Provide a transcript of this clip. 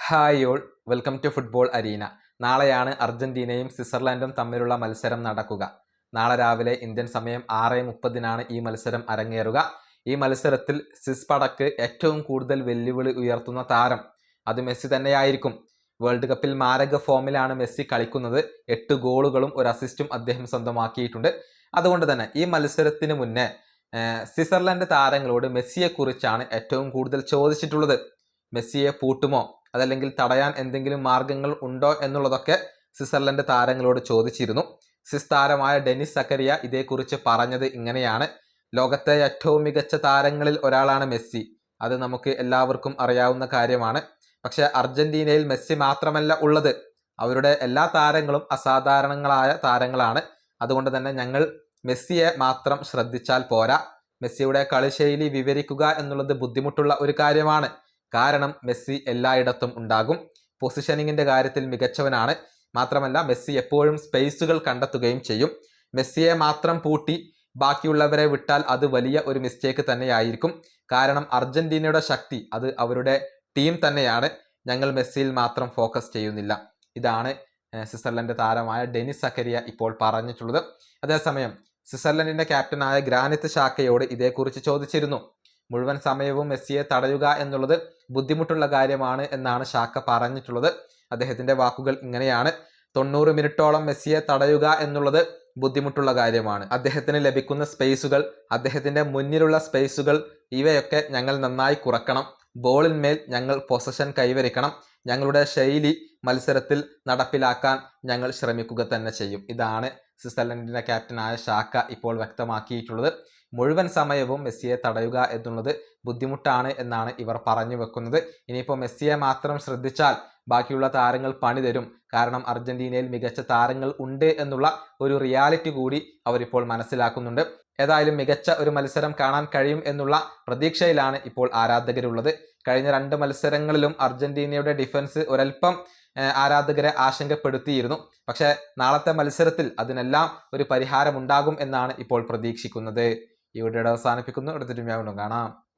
Hi all, welcome to football arena. നാളെയാണ് അർജന്റീനയും സ്വിറ്റ്സർലൻഡും തമ്മിലുള്ള മത്സരം നടക്കുക. നാളെ രാവിലെ ഇന്ത്യൻ സമയം 6:30 ഈ മത്സരം അരങ്ങേറുക. ഈ മത്സരത്തിൽ സ്വിസ് പടക്ക് ഏറ്റവും കൂടുതൽ വെല്ലുവിളി ഉയർത്തുന്ന താരം അത് മെസ്സി തന്നെയായിരിക്കും. വേൾഡ് കപ്പിൽ മാരക ഫോമിലാണ് മെസ്സി കളിക്കുന്നത്. 8 ഗോളുകളും ഒരു അസിസ്റ്റും അദ്ദേഹം സ്വന്തമാക്കിയിട്ടുണ്ട്. അതുകൊണ്ട് തന്നെ ഈ മത്സരത്തിന് മുന്നേ സ്വിറ്റ്സർലൻഡ് താരങ്ങളോട് മെസ്സിയെക്കുറിച്ചാണ് ഏറ്റവും കൂടുതൽ ചോദിച്ചിട്ടുള്ളത്. മെസ്സിയെ പൂട്ടുമോ, അതല്ലെങ്കിൽ തടയാൻ എന്തെങ്കിലും മാർഗങ്ങൾ ഉണ്ടോ എന്നുള്ളതൊക്കെ സ്വിറ്റ്സർലൻഡ് താരങ്ങളോട് ചോദിച്ചിരുന്നു. സ്വിസ് താരമായ ഡെനിസ് സക്കറിയ ഇതേക്കുറിച്ച് പറഞ്ഞത് ഇങ്ങനെയാണ്: ലോകത്തെ ഏറ്റവും മികച്ച താരങ്ങളിൽ ഒരാളാണ് മെസ്സി, അത് നമുക്ക് എല്ലാവർക്കും അറിയാവുന്ന കാര്യമാണ്. പക്ഷെ അർജന്റീനയിൽ മെസ്സി മാത്രമല്ല ഉള്ളത്, അവരുടെ എല്ലാ താരങ്ങളും അസാധാരണങ്ങളായ താരങ്ങളാണ്. അതുകൊണ്ട് തന്നെ ഞങ്ങൾ മെസ്സിയെ മാത്രം ശ്രദ്ധിച്ചാൽ പോരാ. മെസ്സിയുടെ കളിശൈലി വിവരിക്കുക എന്നുള്ളത് ബുദ്ധിമുട്ടുള്ള ഒരു കാര്യമാണ്. കാരണം മെസ്സി എല്ലായിടത്തും ഉണ്ടാകും. പൊസിഷനിങ്ങിന്റെ കാര്യത്തിൽ മികച്ചവനാണ്. മാത്രമല്ല മെസ്സി എപ്പോഴും സ്പേസുകൾ കണ്ടെത്തുകയും ചെയ്യും. മെസ്സിയെ മാത്രം പൂട്ടി ബാക്കിയുള്ളവരെ വിട്ടാൽ അത് വലിയ ഒരു മിസ്റ്റേക്ക് തന്നെയായിരിക്കും. കാരണം അർജന്റീനയുടെ ശക്തി അത് അവരുടെ ടീം തന്നെയാണ്. ഞങ്ങൾ മെസ്സിയിൽ മാത്രം ഫോക്കസ് ചെയ്യുന്നില്ല. ഇതാണ് സ്വിറ്റ്സർലൻഡ് താരമായ ഡെനിസ് സക്കറിയ ഇപ്പോൾ പറഞ്ഞിട്ടുള്ളത്. അതേസമയം സ്വിറ്റ്സർലൻഡിന്റെ ക്യാപ്റ്റനായ ഗ്രാനിറ്റ് ഷാക്കയോട് ഇതേക്കുറിച്ച് ചോദിച്ചിരുന്നു. മുഴുവൻ സമയവും മെസ്സിയെ തടയുക എന്നുള്ളത് ബുദ്ധിമുട്ടുള്ള കാര്യമാണ് എന്നാണ് ഷാക്ക പറഞ്ഞിട്ടുള്ളത്. അദ്ദേഹത്തിന്റെ വാക്കുകൾ ഇങ്ങനെയാണ്: 90 മിനിറ്റോളം മെസ്സിയെ തടയുക എന്നുള്ളത് ബുദ്ധിമുട്ടുള്ള കാര്യമാണ്. അദ്ദേഹത്തിന് ലഭിക്കുന്ന സ്പേസുകൾ, അദ്ദേഹത്തിന്റെ മുന്നിലുള്ള സ്പേസുകൾ, ഇവയൊക്കെ ഞങ്ങൾ നന്നായി കുറക്കണം. ബോളിന്മേൽ ഞങ്ങൾ പൊസഷൻ കൈവരിക്കണം. ഞങ്ങളുടെ ശൈലി മത്സരത്തിൽ നടപ്പിലാക്കാൻ ഞങ്ങൾ ശ്രമിക്കുക തന്നെ ചെയ്യും. ഇതാണ് സ്വിറ്റ്സർലൻഡിന്റെ ക്യാപ്റ്റനായ ഷാക്ക ഇപ്പോൾ വ്യക്തമാക്കിയിട്ടുള്ളത്. മുഴുവൻ സമയവും മെസ്സിയെ തടയുക എന്നുള്ളത് ബുദ്ധിമുട്ടാണ് എന്നാണ് ഇവർ പറഞ്ഞു വെക്കുന്നത്. ഇനിയിപ്പോൾ മെസ്സിയെ മാത്രം ശ്രദ്ധിച്ചാൽ ബാക്കിയുള്ള താരങ്ങൾ പണി തരും. കാരണം അർജന്റീനയിൽ മികച്ച താരങ്ങൾ ഉണ്ട് എന്നുള്ള ഒരു റിയാലിറ്റി കൂടി അവരിപ്പോൾ മനസ്സിലാക്കുന്നുണ്ട്. ഏതായാലും മികച്ച ഒരു മത്സരം കാണാൻ കഴിയും എന്നുള്ള പ്രതീക്ഷയിലാണ് ഇപ്പോൾ ആരാധകരുള്ളത്. കഴിഞ്ഞ 2 മത്സരങ്ങളിലും അർജന്റീനയുടെ ഡിഫൻസ് ഒരൽപ്പം ആരാധകരെ ആശങ്കപ്പെടുത്തിയിരുന്നു. പക്ഷേ നാളത്തെ മത്സരത്തിൽ അതിനെല്ലാം ഒരു പരിഹാരമുണ്ടാകും എന്നാണ് ഇപ്പോൾ പ്രതീക്ഷിക്കുന്നത്. ഈ വീഡിയോ അവസാനിപ്പിക്കുന്നു. അടുത്തൊരു വീഡിയോ കാണാം.